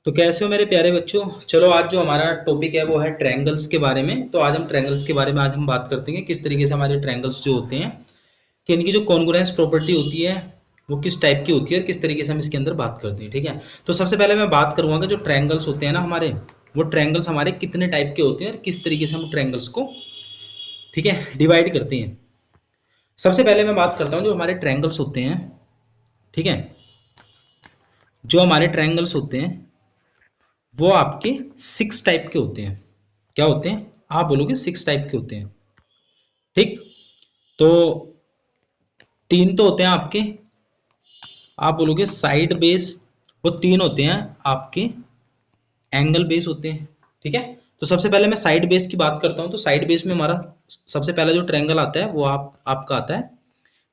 तो कैसे हो मेरे प्यारे बच्चों। चलो आज जो हमारा टॉपिक है वो है ट्रायंगल्स के बारे में। तो आज हम ट्रायंगल्स के बारे में आज हम बात करते हैं किस तरीके से हमारे ट्रायंगल्स जो होते हैं कि इनकी जो कॉन्ग्रुएंस प्रॉपर्टी होती है वो किस टाइप की होती है और किस तरीके से हम इसके अंदर बात करते हैं। ठीक है, तो सबसे पहले मैं बात करूंगा कि जो ट्रायंगल्स होते हैं ना हमारे, वो ट्रायंगल्स हमारे कितने टाइप के होते हैं और किस तरीके से हम ट्रायंगल्स को, ठीक है, डिवाइड करते हैं। सबसे पहले मैं बात करता हूँ जो हमारे ट्रायंगल्स होते हैं, ठीक है, जो हमारे ट्रायंगल्स होते हैं वो आपके 6 टाइप के होते हैं। क्या होते हैं? आप बोलोगे 6 टाइप के होते हैं। ठीक, तो 3 तो होते हैं आपके, आप बोलोगे साइड बेस, वो 3 होते हैं आपके एंगल बेस होते हैं। ठीक है, तो सबसे पहले मैं साइड बेस की बात करता हूं। तो साइड बेस में हमारा सबसे पहला जो ट्रायंगल आता है वो आपका आता है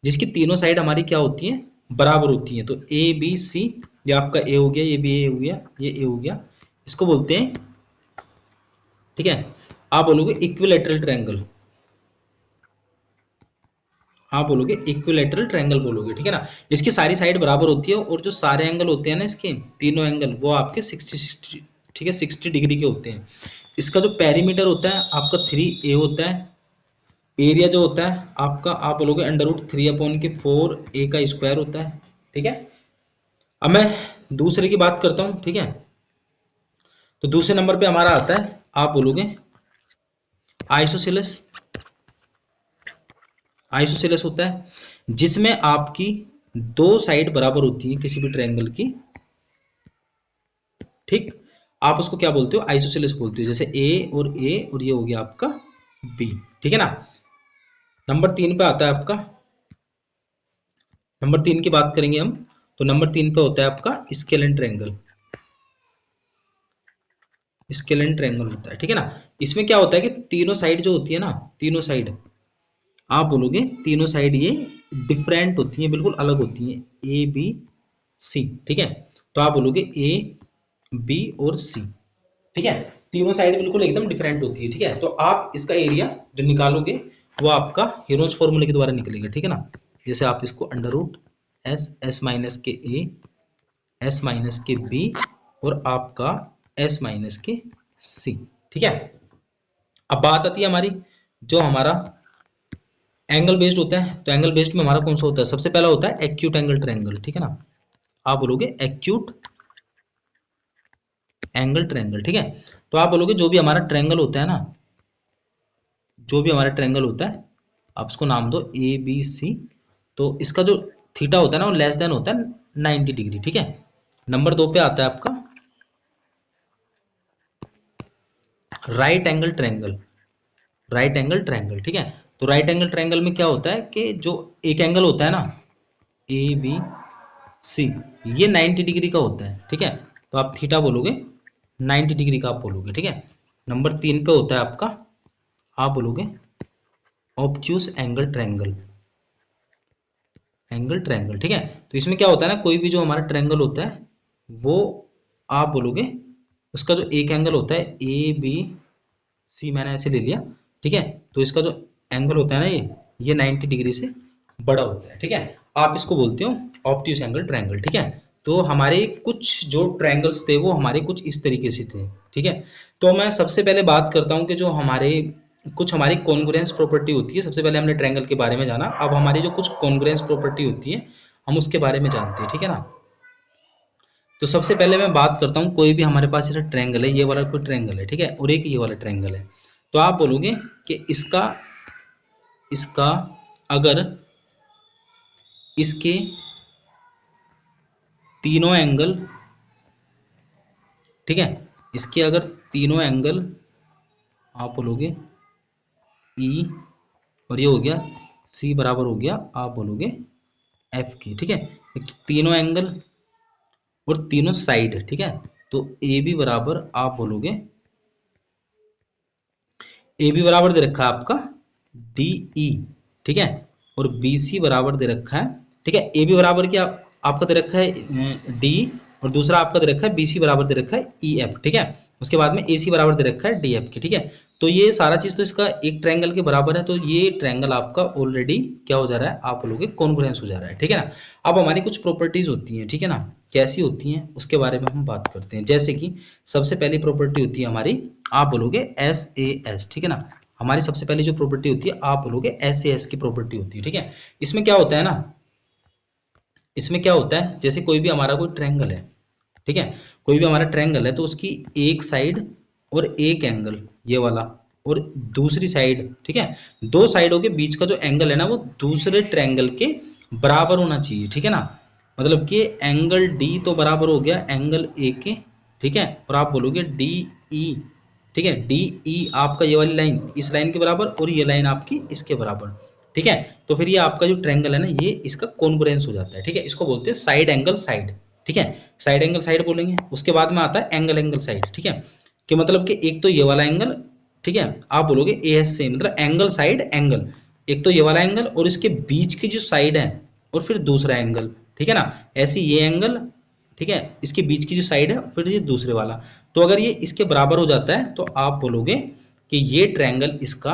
जिसकी तीनों साइड हमारी क्या होती हैं, बराबर होती हैं। तो ए बी सी, ये आपका ए हो गया, ये भी ए हो गया, ये ए हो गया, इसको बोलते हैं, ठीक है, आप बोलोगे इक्विलैटरल ट्रायंगल। आप बोलोगे इक्विलैटरल ट्रायंगल बोलोगे, ठीक है ना। इसकी सारी साइड बराबर होती है और जो सारे एंगल होते हैं ना, इसके तीनों एंगल वो आपके 60, ठीक है, 60 डिग्री के होते हैं। इसका जो पेरीमीटर होता है आपका 3a होता है। एरिया जो होता है आपका, आप बोलोगे √3/4 a का स्क्वायर होता है। ठीक है, अब मैं दूसरे की बात करता हूँ। ठीक है, तो दूसरे नंबर पे हमारा आता है, आप बोलोगे आइसोसेलेस। आइसोसेलेस होता है जिसमें आपकी दो साइड बराबर होती है किसी भी ट्रायंगल की। ठीक, आप उसको क्या बोलते हो? आइसोसेलेस बोलते हो। जैसे ए और ये हो गया आपका बी, ठीक है ना। नंबर 3 पे आता है आपका, नंबर 3 की बात करेंगे हम, तो नंबर 3 पे होता है आपका स्केलेन ट्रायंगल। स्केलेन ट्रायंगल होता है, ठीक है ना। इसमें क्या होता है कि तीनों साइड जो होती है ना, तीनों साइड, आप बोलोगे तीनों साइड ये डिफरेंट होती हैं, बिल्कुल अलग होती हैं, ए बी सी। ठीक है, तो आप बोलोगे ए बी और सी, ठीक है, तीनों साइड बिल्कुल एकदम डिफरेंट होती है। ठीक है, तो आप इसका एरिया जो निकालोगे वो आपका हीरोज फॉर्मूले के द्वारा निकलेगा। ठीक है ना, जैसे आप इसको √S S-के और आपका S-के ठीक है। अब बात आती है हमारी जो हमारा एंगल बेस्ड होता है। तो एंगल बेस्ड में हमारा कौन सा होता है? सबसे पहला होता है एक्यूट एंगल ट्रायंगल। ठीक है ना, आप बोलोगे एक्यूट एंगल ट्रायंगल। ठीक है, तो आप बोलोगे जो भी हमारा ट्रायंगल होता है ना, जो भी हमारा ट्रायंगल होता है, आप उसको नाम दो ए बी सी। तो इसका जो थीटा होता है ना वो लेस देन होता है 90 डिग्री। ठीक है, नंबर 2 पे आता है आपका right angle triangle. Right angle triangle, ठीक है, तो राइट एंगल ट्रायंगल में क्या होता है कि जो एक एंगल होता है ना ए बी सी, ये 90 डिग्री का होता है। ठीक है, तो आप थीटा बोलोगे 90 डिग्री का आप बोलोगे। ठीक है, नंबर 3 पे होता है आपका, आप बोलोगे obtuse angle triangle. Angle triangle, ठीक है, तो इसमें क्या होता है ना, कोई भी जो हमारा ट्रायंगल होता है वो, आप बोलोगे उसका जो एक एंगल होता है ए बी सी, मैंने ऐसे ले लिया। ठीक है, तो इसका जो एंगल होता है ना ये 90 डिग्री से बड़ा होता है। ठीक है, आप इसको बोलते हो ऑब्ट्यूज एंगल ट्रायंगल। ठीक है, तो हमारे कुछ जो ट्रायंगल्स थे वो हमारे कुछ इस तरीके से थे। ठीक है, तो मैं सबसे पहले बात करता हूँ कि जो हमारे कुछ हमारी कॉन्ग्रुएंस प्रॉपर्टी होती है। सबसे पहले हमने ट्रायंगल के बारे में जाना, अब हमारी जो कुछ कॉन्ग्रुएंस प्रॉपर्टी होती है हम उसके बारे में जानते हैं। ठीक है ना, तो सबसे पहले मैं बात करता हूँ, कोई भी हमारे पास जैसे ट्रायंगल है, ये वाला कोई ट्रायंगल है, ठीक है, और एक ये वाला ट्रायंगल है, तो आप बोलोगे कि इसका इसका अगर इसके तीनों एंगल, ठीक है, इसके अगर तीनों एंगल, आप बोलोगे ई, और ये हो गया सी बराबर हो गया, आप बोलोगे एफ की। ठीक है, एक तो तीनों एंगल और तीनों साइड, ठीक है, तो ए बी बराबर आप बोलोगे, ए बी बराबर दे रखा है आपका डी ई, ठीक है, और बी सी बराबर दे रखा है, ठीक है, ए बी बराबर क्या आपका दे रखा है डी, और दूसरा आपका दे रखा है बी सी बराबर दे रखा है ई एफ। ठीक है, उसके बाद में AC बराबर दे रखा है DF के, ठीक है। तो ये सारा चीज तो इसका एक ट्रायंगल के बराबर है, तो ये ट्रायंगल आपका ऑलरेडी क्या हो जा रहा है, आप लोगों के कॉन्ग्रुएंस हो जा रहा है, ठीक है ना। अब हमारी कुछ प्रॉपर्टीज होती हैं, ठीक है ना, कैसी होती हैं उसके बारे में हम बात करते हैं। जैसे कि सबसे पहली प्रॉपर्टी होती है हमारी, आप बोलोगे SAS, ठीक है ना। हमारी सबसे पहली जो प्रॉपर्टी होती है आप बोलोगे SAS की प्रॉपर्टी होती है, ठीक है। इसमें क्या होता है ना, इसमें क्या होता है, जैसे कोई भी हमारा कोई ट्रायंगल है, ठीक है, कोई भी हमारा ट्रायंगल है, तो उसकी एक साइड और एक एंगल ये वाला, और दूसरी साइड, ठीक है, दो साइडों के बीच का जो एंगल है ना वो दूसरे ट्रायंगल के बराबर होना चाहिए, ठीक है ना। मतलब कि एंगल डी तो बराबर हो गया एंगल ए के, ठीक है, और आप बोलोगे डी ई, ठीक है, डी ई आपका ये वाली लाइन इस लाइन के बराबर और ये लाइन आपकी इसके बराबर, ठीक है। तो फिर ये आपका जो ट्रायंगल है ना ये इसका कॉन्ग्रुएंस हो जाता है, ठीक है। इसको बोलते हैं साइड एंगल साइड, ठीक है, साइड एंगल साइड बोलेंगे। उसके बाद में आता है एंगल एंगल साइड, ठीक है, कि मतलब कि एक तो ये वाला एंगल, ठीक है, आप बोलोगे AS से मतलब एंगल साइड एंगल, एक तो ये वाला एंगल और इसके बीच की जो साइड है और फिर दूसरा एंगल, ठीक है ना। ऐसे ये एंगल, ठीक है, इसके बीच की जो साइड है फिर ये दूसरे वाला, तो अगर ये इसके बराबर हो जाता है तो आप बोलोगे कि ये ट्रायंगल इसका,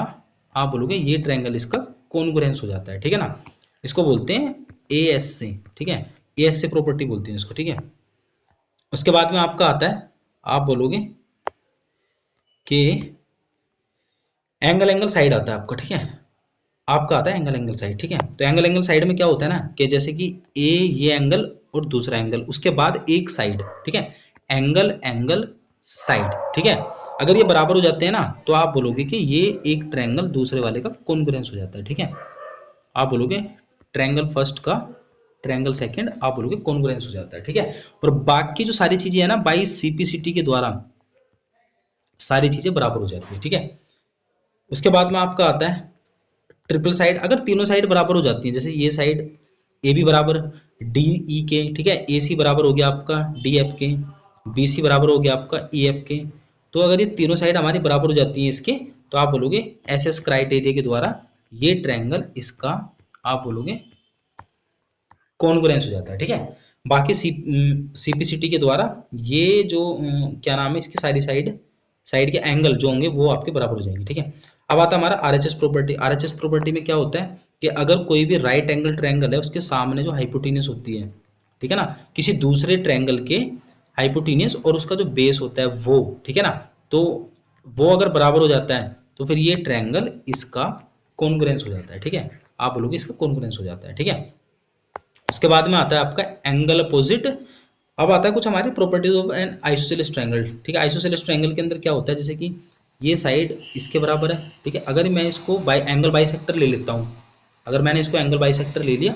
आप बोलोगे ये ट्रायंगल इसका कॉन्ग्रुएंस हो जाता है, ठीक है ना। इसको बोलते हैं AS से, ठीक है, AS से प्रॉपर्टी बोलते हैं इसको, ठीक है। उसके बाद में आपका आता है, आप बोलोगे कि एंगल एंगल साइड आता है आपका, ठीक है, आपका आता है एंगल एंगल साइड, ठीक है। तो एंगल एंगल साइड में क्या होता है ना कि जैसे कि ए ये एंगल और दूसरा एंगल, उसके बाद एक साइड, ठीक है, एंगल एंगल साइड, ठीक है। अगर ये बराबर हो जाते हैं ना तो आप बोलोगे कि ये एक ट्रायंगल दूसरे वाले का कॉन्ग्रुएंस हो जाता है, ठीक है। आप बोलोगे ट्रायंगल फर्स्ट का ट्रायंगल सेकंड, आप बोलोगे कॉन्ग्रुएंस हो जाता है, ठीक है। और बाकी जो सारी चीजें है ना बाई CPCT के द्वारा सारी चीजें बराबर हो जाती है, ठीक है। उसके बाद में आपका आता है ट्रिपल साइड, अगर तीनों साइड बराबर हो जाती है, जैसे ये साइड ए बी बराबर डी ई के, ठीक है, ए सी बराबर हो गया आपका डी एफ के, बी सी बराबर हो गया आपका ई एफ के, तो अगर ये तीनों साइड हमारी बराबर हो जाती है इसके, तो आप बोलोगे SS क्राइटेरिया के द्वारा ये ट्रायंगल इसका, आप बोलोगे कॉन्ग्रुएंस हो जाता है, ठीक है। बाकी CPCT के द्वारा ये जो क्या नाम है इसकी सारी साइड साइड के एंगल जो होंगे वो आपके बराबर हो जाएंगे, ठीक है। अब आता है हमारा RHS प्रॉपर्टी। RHS प्रॉपर्टी में क्या होता है कि अगर कोई भी राइट एंगल ट्रायंगल है उसके सामने जो हाइपोटेन्यूज होती है, ठीक है ना, किसी दूसरे ट्रायंगल के हाइपोटेन्यूज और उसका जो बेस होता है वो, ठीक है ना, तो वो अगर बराबर हो जाता है तो फिर ये ट्रायंगल इसका कॉन्ग्रुएंस हो जाता है, ठीक है। आप बोलोगे इसका कॉन्ग्रुएंस हो जाता है, ठीक है। उसके बाद में आता है आपका एंगल अपोजिट। अब आता है कुछ हमारी properties of N isosceles triangle, ठीक है। आइसोसेलेस ट्रायंगल के अंदर क्या होता है, जैसे कि ये साइड इसके बराबर है, ठीक है, अगर मैं इसको एंगल बाइसेक्टर ले लेता हूँ, अगर मैंने इसको एंगल बाइसेक्टर ले लिया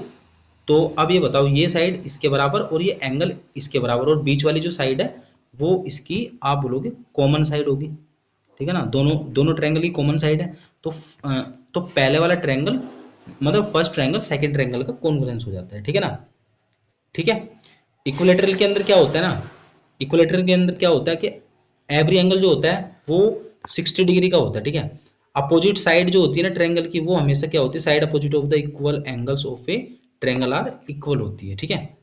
तो अब ये बताओ ये साइड इसके बराबर और ये एंगल इसके बराबर और बीच वाली जो साइड है वो इसकी आप बोलोगे कॉमन साइड होगी, ठीक है ना, दोनों दोनों ट्रायंगल की कॉमन साइड है, तो पहले वाला ट्रायंगल मतलब फर्स्ट ट्रायंगल सेकंड ट्रायंगल का कॉन्ग्रुएंस हो जाता है, ठीक है ना, ठीक है। इक्विलेटरल के अंदर क्या होता है ना, इक्विलेटरल के अंदर क्या होता है कि एवरी एंगल जो होता है वो 60 डिग्री का होता है, ठीक है। अपोजिट साइड जो होती है ना ट्रायंगल की वो हमेशा क्या होती है, side opposite of the equal angles of a triangle are equal होती है, ठीक है।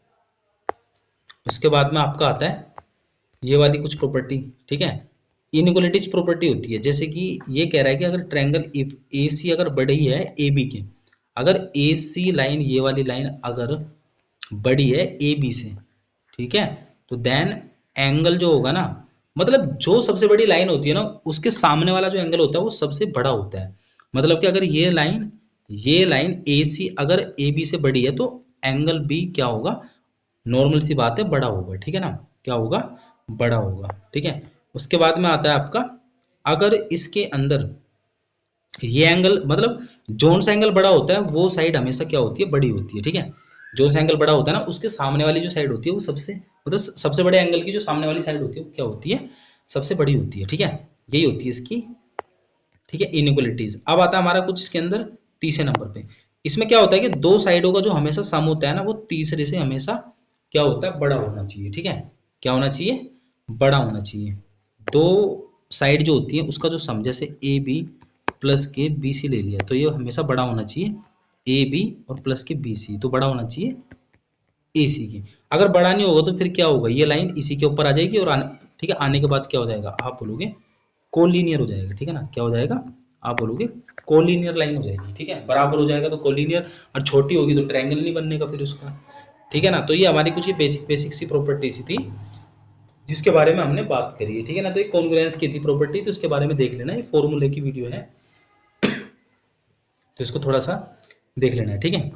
उसके बाद में आपका आता है ये वाली कुछ प्रॉपर्टी, ठीक है, इनइक्वालिटीज प्रॉपर्टी होती है। जैसे कि ये कह रहा है कि अगर ट्रायंगल AC अगर बड़ी है AB के, अगर AC लाइन ये वाली लाइन अगर बड़ी है AB से, ठीक है, तो देन एंगल जो होगा ना, मतलब जो सबसे बड़ी लाइन होती है ना उसके सामने वाला जो एंगल होता है वो सबसे बड़ा होता है। मतलब कि अगर ये लाइन AC अगर AB से बड़ी है तो एंगल B क्या होगा, नॉर्मल सी बात है बड़ा होगा, ठीक है ना, क्या होगा, बड़ा होगा, ठीक है। उसके बाद में आता है आपका अगर इसके अंदर ये एंगल मतलब जोन सा एंगल बड़ा होता है वो साइड हमेशा क्या होती है, बड़ी होती है, ठीक है। जोन सा एंगल बड़ा होता है ना उसके सामने वाली जो साइड होती है वो सबसे मतलब सबसे बड़े एंगल की जो सामने वाली साइड होती है वो क्या होती है, सबसे बड़ी होती है, ठीक है। यही होती है इसकी, ठीक है, इनइक्वालिटीज। अब आता है हमारा कुछ इसके अंदर तीसरे नंबर पे, इसमें क्या होता है कि दो साइडों का जो हमेशा सम होता है ना वो तीसरे से हमेशा क्या होता है, बड़ा होना चाहिए, ठीक है। क्या होना चाहिए, बड़ा होना चाहिए। दो साइड जो होती है उसका जो सम, जैसे AB प्लस के BC ले लिया तो ये हमेशा बड़ा होना चाहिए AB और प्लस के BC, तो बड़ा होना चाहिए AC की। अगर बड़ा नहीं होगा तो फिर क्या होगा, ये लाइन इसी के ऊपर आ जाएगी और ठीक है, आने के बाद क्या हो जाएगा, आप बोलोगे कोलिनियर हो जाएगा, ठीक है ना, क्या हो जाएगा, आप बोलोगे कोलिनियर लाइन हो जाएगी, ठीक है, बराबर हो जाएगा तो कोलिनियर, और छोटी होगी तो ट्रायंगल नहीं बनने का फिर उसका, ठीक है ना। तो ये हमारी कुछ ये बेसिक सी प्रॉपर्टी सी थी जिसके बारे में हमने बात करी है, ठीक है ना। तो एक कॉन्ग्रुएंस की थी प्रॉपर्टी, तो उसके बारे में देख लेना, ये फॉर्मूले की वीडियो है, तो इसको थोड़ा सा देख लेना है, ठीक है।